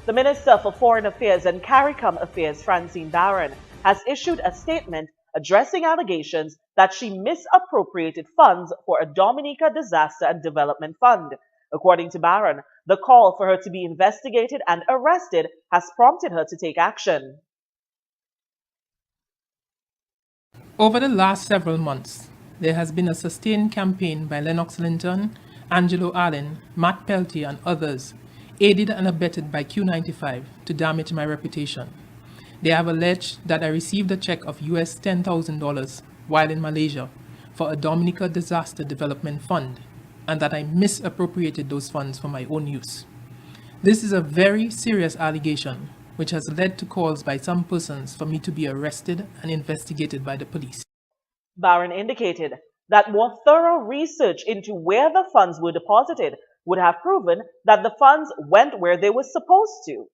The Minister for Foreign Affairs and CARICOM Affairs, Francine Barron, has issued a statement addressing allegations that she misappropriated funds for a Dominica Disaster and Development Fund. According to Barron, the call for her to be investigated and arrested has prompted her to take action. Over the last several months, there has been a sustained campaign by Lennox Linton, Angelo Allen, Matt Peltier, and others, aided and abetted by Q95, to damage my reputation. They have alleged that I received a check of US $10,000 while in Malaysia for a Dominica Disaster Development Fund, and that I misappropriated those funds for my own use. This is a very serious allegation, which has led to calls by some persons for me to be arrested and investigated by the police. Barron indicated that more thorough research into where the funds were deposited would have proven that the funds went where they were supposed to.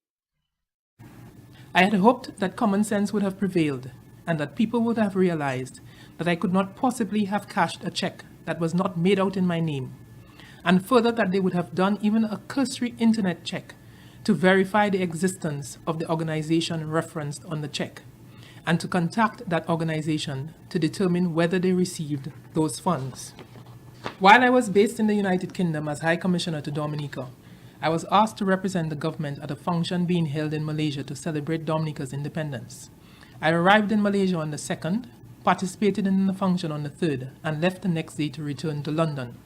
I had hoped that common sense would have prevailed and that people would have realized that I could not possibly have cashed a check that was not made out in my name, and further that they would have done even a cursory internet check to verify the existence of the organization referenced on the check, and to contact that organization to determine whether they received those funds. While I was based in the United Kingdom as High Commissioner to Dominica, I was asked to represent the government at a function being held in Malaysia to celebrate Dominica's independence. I arrived in Malaysia on the 2nd, participated in the function on the 3rd, and left the next day to return to London.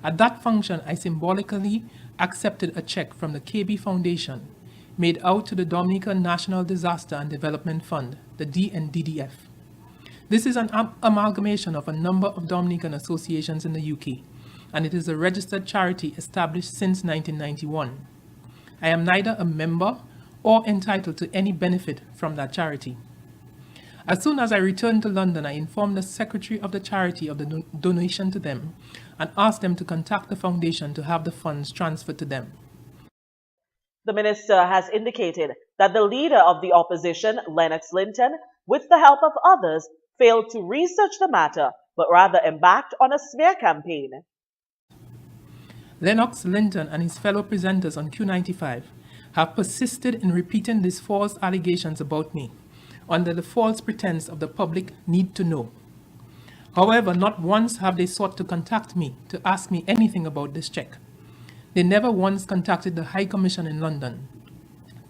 At that function, I symbolically accepted a check from the KB Foundation made out to the Dominica National Disaster and Development Fund, the DNDDF. This is an amalgamation of a number of Dominican associations in the UK, and it is a registered charity established since 1991. I am neither a member or entitled to any benefit from that charity. As soon as I returned to London, I informed the secretary of the charity of the donation to them and asked them to contact the foundation to have the funds transferred to them. The minister has indicated that the leader of the opposition, Lennox Linton, with the help of others, failed to research the matter, but rather embarked on a smear campaign. Lennox Linton and his fellow presenters on Q95 have persisted in repeating these false allegations about me, under the false pretense of the public need to know. However, not once have they sought to contact me to ask me anything about this check. They never once contacted the High Commission in London.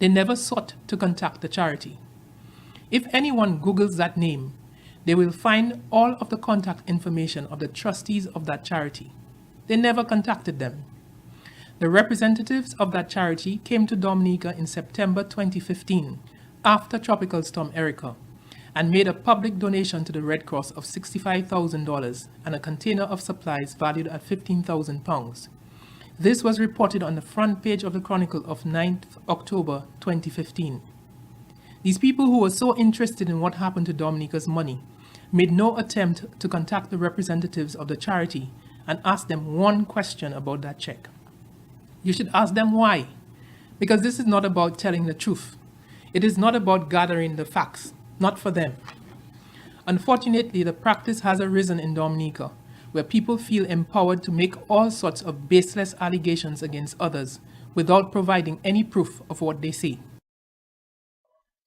They never sought to contact the charity. If anyone Googles that name, they will find all of the contact information of the trustees of that charity. They never contacted them. The representatives of that charity came to Dominica in September 2015, after Tropical Storm Erica, and made a public donation to the Red Cross of $65,000 and a container of supplies valued at £15,000. This was reported on the front page of the Chronicle of 9th October 2015. These people who were so interested in what happened to Dominica's money made no attempt to contact the representatives of the charity and ask them one question about that check. You should ask them why, because this is not about telling the truth. It is not about gathering the facts, not for them. Unfortunately, the practice has arisen in Dominica, where people feel empowered to make all sorts of baseless allegations against others without providing any proof of what they say.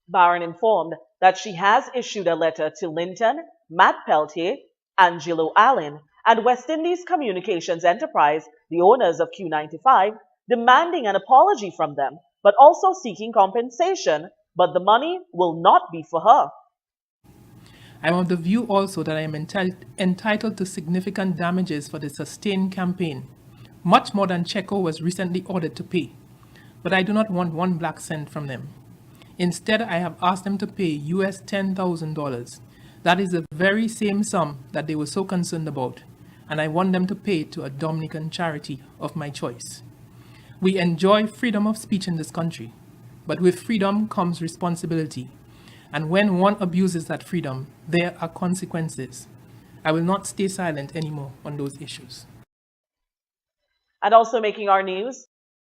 Barron informed that she has issued a letter to Linton, Matt Peltier, Angelo Allen, and West Indies Communications Enterprise, the owners of Q95, demanding an apology from them, but also seeking compensation, but the money will not be for her. I am of the view also that I am entitled to significant damages for the sustained campaign, much more than Checo was recently ordered to pay, but I do not want one black cent from them. Instead, I have asked them to pay US $10,000. That is the very same sum that they were so concerned about, and I want them to pay to a Dominican charity of my choice. We enjoy freedom of speech in this country, but with freedom comes responsibility. And when one abuses that freedom, there are consequences. I will not stay silent anymore on those issues. And also making our news,